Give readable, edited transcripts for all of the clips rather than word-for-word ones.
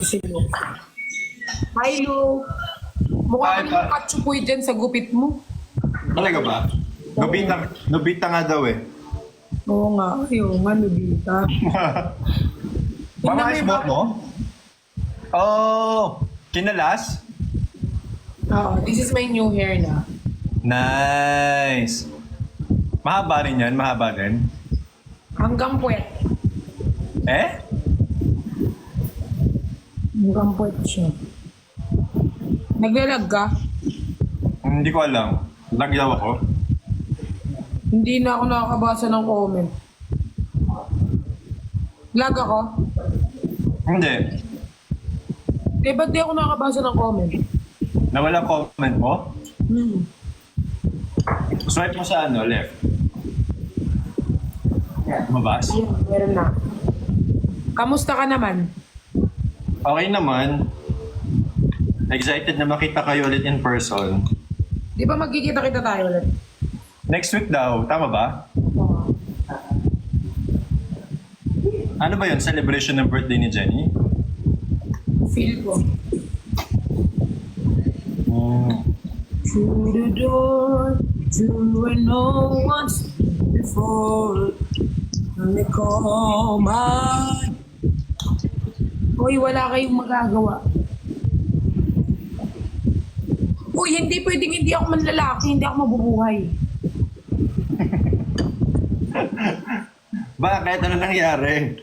Si Lu. Hi, Lu. Mukha Hi, kang katsupoy dyan sa gupit mo. Talaga ba? Nobita nga daw eh. Oo nga, Nobita. Mama, ayos buhok mo? Oh, kinalas? Oo, this is my new hair na. Nice. Mahaba rin yan, mahaba din. Hanggang puwet. Eh? Hanggang puwet siya. Naglalag ka? Hindi ko alam. Lagyaw ako. Hindi na ako nakakabasa ng comment. Lag ako? Hindi. Eh, ba't di ako nakakabasa ng comment? Nawala comment mo? Swipe mo sa ano, left. Mabas? Ayun, meron na. Kamusta ka naman? Okay naman. Excited na makita kayo ulit in person. Di ba magkikita-kita tayo ulit? Next week daw, tama ba? Oo. Ano ba yun? Celebration ng birthday ni Jenny? Feel ko. Hmm. Through the door, to where no one's before. And they call mine. Uy, wala kayong magagawa. Uy, hindi pwedeng hindi ako manlalaki, hindi ako mabubuhay. Bakit? Ano nangyari?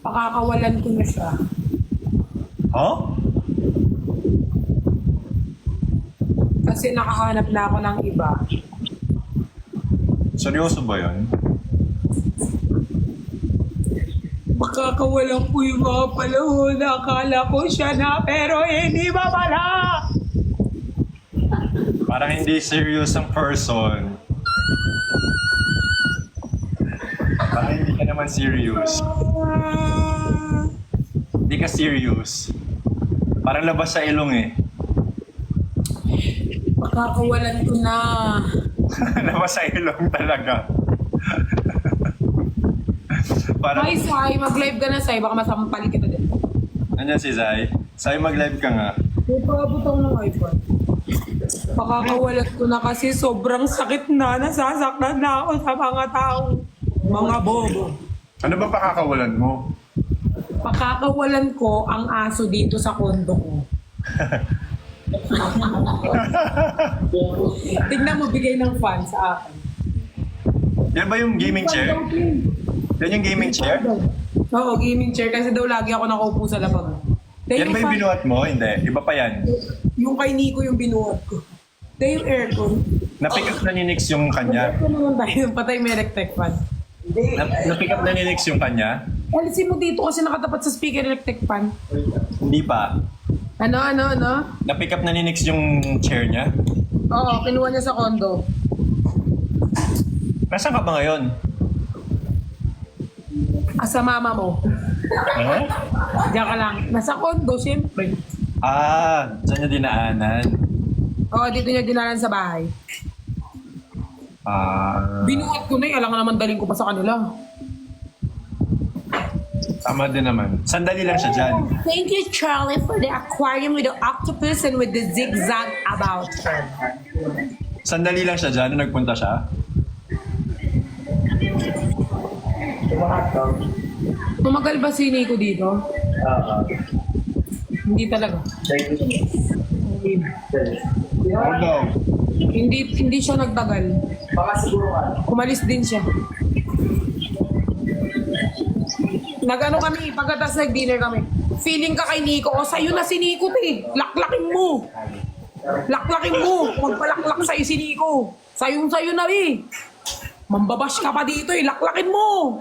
Pakakawalan ko na siya. Huh? Kasi nakahanap na ako ng iba. Seryoso ba yun? Makakawalan ko yung mga panahon na akala ko siya na pero hindi ba pala? Parang hindi serious ang person. Parang hindi ka naman serious. Hindi ka serious. Parang labas sa ilong eh. Makakawalan ko na. Labas sa ilong talaga. Parang, Hi, Sai. Mag-live ka na, Sai. Baka masampal kita din. andyan si Zai. Zai, mag-live ka nga. May pabutang ng iPhone. Pakakawalan ko na kasi sobrang sakit na. Nasasaktan na ako sa mga taong mga bobo. Ano ba pakakawalan mo? Pakakawalan ko ang aso dito sa kondo ko. Tignan mo, bigay ng fan sa akin. Yan ba yung gaming chair? Yan yung gaming chair? Oo, gaming chair. Kasi daw lagi ako nakaupo sa labag. Yan ba yung binuhat mo? Hindi. Iba pa yan. Yung kay Nico yung binuhat ko. Ito yung aircon. Na-pick up na ni Nix yung kanya. Ito naman tayo. Patay may electric fan. Na-pick up na ni Nix yung kanya? Alisin mo dito kasi nakatapat sa speaker electric fan. Hindi pa. Ano? Na-pick up na ni Nix yung chair niya? Oo, kinuha niya sa condo. Nasaan ka ba ngayon? Sa mama mo. Eh? Diyan ka lang. Nasa condo, siyempre. Ah, saan niya dinaanan? Oo, dito niya dinalan sa bahay. Ah, Binuhat ko na eh. Alam nga naman daling ko pa sa kanila. tama din naman. Sandali lang siya dyan. Thank you, Charlie, for the aquarium with the octopus and with the zigzag about her. Sandali lang siya dyan nung nagpunta siya. Tumagal ba si Nico dito? Hindi talaga. Oh no. Hindi siya nagtagal. Umalis din siya. Nag-ano kami, pagkatas nag-dinner kami. Feeling ka kay Nico, o sa'yo na si Nico, te. Laklakin mo. Laklakin mo. Magpalaklak sa'yo si Nico. Sa'yo na, eh. Mambabash ka pa dito, eh. Laklakin mo.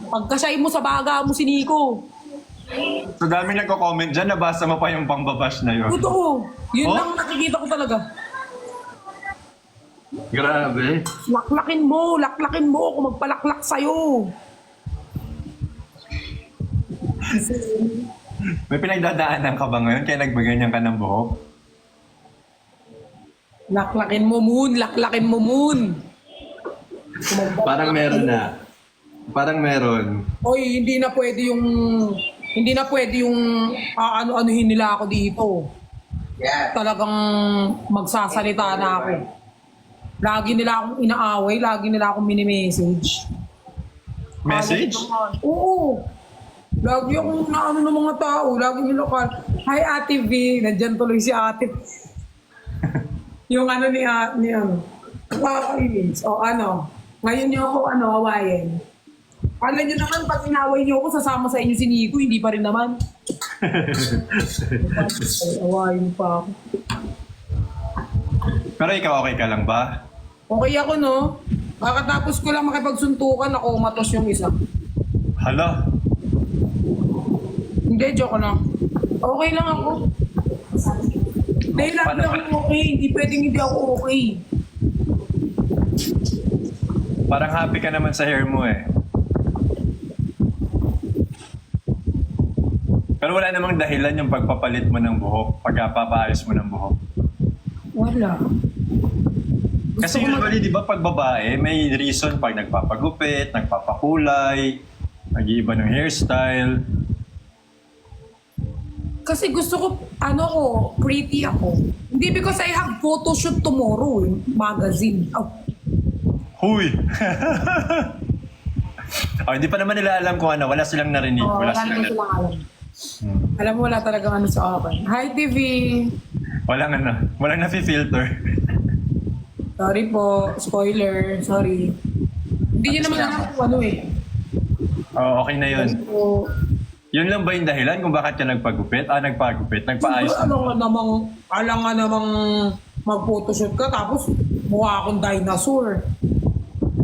Pagkasay mo sa baga mo si Nico. So dami nagko-comment dyan, nabasa mo pa yung pambabash na yun. Totoo. Yun Oh? lang nakikita ko talaga. Grabe. Laklakin mo kung magpalaklak sa'yo. May pinagdadaanan ka ba ngayon kaya nagbaganyan ka ng buhok? Laklakin mo, Moon. Parang meron na. Parang meron. Oy, hindi na pwede yung Hindi na pwede yung ano-anuhin nila ako dito. Talagang magsasalita na ako. Lagi nila akong inaaway, lagi nila akong mini-message. Message? Oo. Lagi akong naano ng mga tao. Lagi nila ka, hi Ate V. Nandyan tuloy si Ate. Yung ano ni ano. Nakakainis. O ano. Ngayon niyo ako hawayin. Kala niyo naman pag inaway niyo ako, sasama sa inyo si Nico. Hindi pa rin naman. Hawayin pa ako. Pero ikaw okay ka lang ba? Okay ako no. Kakatapos ko lang makipagsuntukan ako, matos yung isa. Hala, Hindi, joke lang. Okay lang ako. Dahil lagi ako okay. Hindi pwedeng hindi ako okay. parang happy ka naman sa hair mo eh. Pero wala namang dahilan yung pagpapalit mo ng buhok, pagpapaayos mo ng buhok. Wala. Kasi usually, di ba, pag babae, may reason pag nagpapagupit, nagpapakulay, nag-iiba ng hairstyle. Kasi gusto ko, pretty ako. Hindi because I have photo shoot tomorrow in magazine. Oh, Huy! Hindi pa naman nila alam kung ano, wala silang narinig. wala Wala naman silang silang alam. Alam mo, wala talagang ano sa akin. Hi, TV! walang nafi-filter. Sorry po. Spoiler. Sorry. Hindi nyo naman alam kung ano eh. Oo, okay na yun. So, Yun lang ba yung dahilan kung bakit ka nagpagupit? Nagpagupit, nagpaayos ka. alam nga namang mag-photoshoot ka tapos mukha akong dinosaur.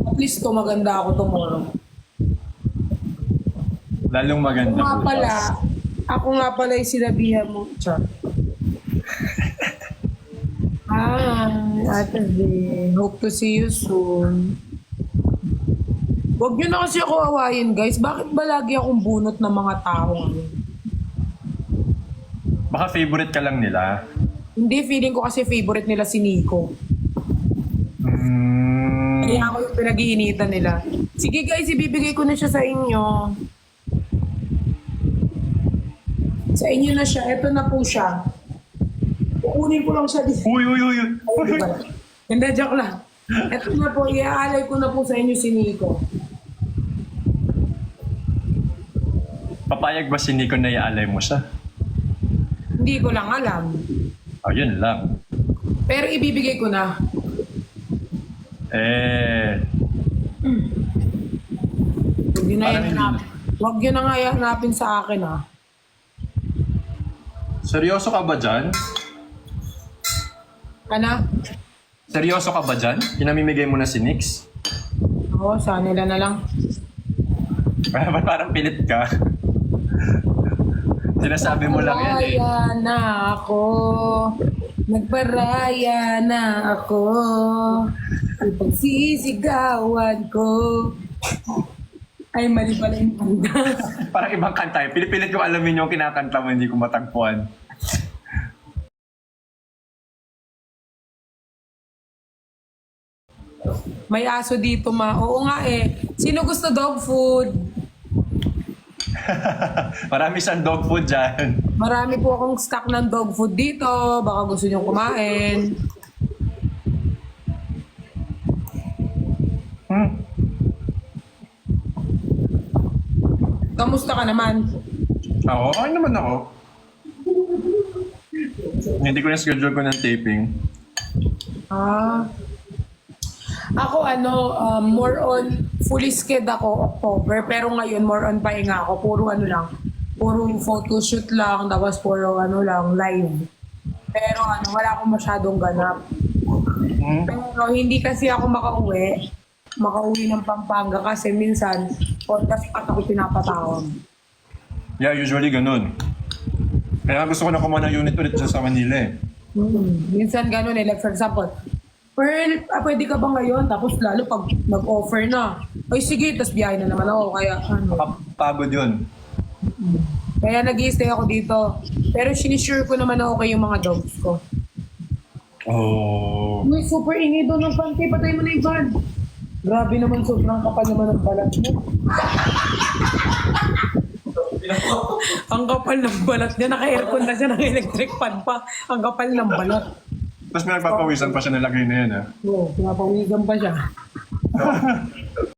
At least to maganda ako tomorrow. Lalong maganda. Ako nga pala yung sinabihan mo. Char. Ate V. Hope to see you soon. Huwag nyo na kasi ako awayin, guys. Bakit ba lagi akong bunot ng mga tao ngayon? Baka favorite ka lang nila. Hindi, feeling ko kasi favorite nila si Nico. Kaya ako yung pinag-iinitan nila. Sige guys, ibibigay ko na siya sa inyo. Sa inyo na siya. Ito na po siya. Kukunin ko lang siya dito. Uy! Hindi, joke lang. Ito na po, iaalay ko na po sa inyo si Nico. Papayag ba si Nico na iaalay mo siya? Hindi ko lang alam. Yun lang. Pero ibibigay ko na. Huwag yun na Parang yan hanapin. Huwag yun na nga hanapin sa akin ha. Seryoso ka ba dyan? Kana? Seryoso ka ba dyan? Pinamimigay mo na si Nix? Oo, sa nila na lang. Parang pilit ka. Sinasabi mo lang yan eh. Nagparaya na ako. Nagparaya na ako. Ipagsisigawan ko. Ay, mali pala yung kanta. Parang ibang kanta eh. Pilipilit ko alamin yung kinakanta mo, hindi ko matagpuan. May aso dito Oo nga eh. Sino gusto dog food? Marami siyang dog food dyan. Marami po akong stock ng dog food dito. Baka gusto nyo kumain. Kamusta ka naman? Ako? Okay naman ako. Hindi ko na-schedule ko ng taping. Ako more on fully sked ako October pero ngayon more on pahinga ako. Puro puro photoshoot lang tapos puro live. Pero wala akong masyadong ganap. Pero hindi kasi ako makauwi ng Pampanga kasi minsan kasi ako pinapatawag. Yeah, usually ganun. Kaya gusto ko na kumuha ng unit ulit dyan sa Manila eh. Minsan ganun eh. Like for example, Pearl, pwede ka ba ngayon? Tapos lalo pag nag-offer na. Ay sige, tapos biyahe na naman ako. Kaya Pagod yun. Kaya nag-i-stay ako dito. Pero sinisure ko naman na okay yung mga dogs ko. Oh. May super ingi doon ng pante. Patay mo na yung van. Grabe naman, sobrang kapal naman ng balat mo. Ang kapal ng balat niya. Naka-aircon na siya, naka-electric fan pa. Ang kapal ng balat. Tapos may nagpapawisan pa siya na lagay na yan, ha? Oo, pinapawisan pa siya.